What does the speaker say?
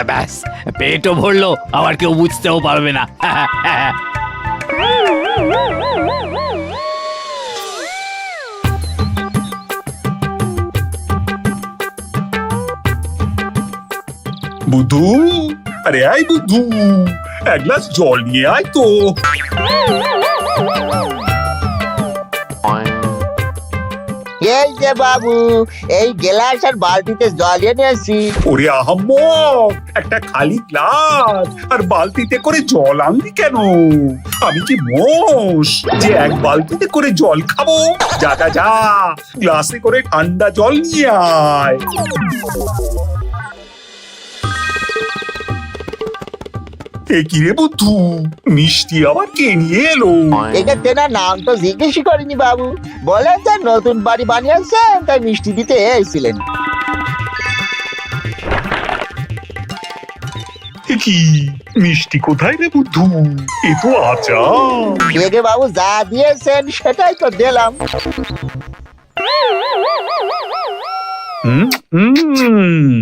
ব্যাস, পেটও ভরলো, আবার কেউ বুঝতেও পারবে না। বুদ্ধু, আরে আয় বুদ্ধু, এক গ্লাস জল নিয়ে আয় তো। এই যে বাবু, এই গ্লাস আর বালতিতে জল এনেছি। ওরে আহাম্মক, একটা খালি গ্লাস আর বালতিতে করে জল আনলি কেন? আমি কি মোষ যে এক বালতিতে করে জল খাবো? যা যা যা, গ্লাসে করে ঠান্ডা জল নিয়ে আয়। এ কি রে বুদ্ধু, মিষ্টি আবার কে নিয়ে এলো? এটা তেনার নাম তো জিজ্ঞেসই করিনি বাবু, বলেন যে নতুন বাড়ি বানিয়েছেন তাই মিষ্টি দিতে এসেছিলেন। এ কি মিষ্টি কোথায় রে বুদ্ধু? এ তো আচার। এগে বাবু যা দিয়েছেন সেটাই তো দিলাম। হুম হুম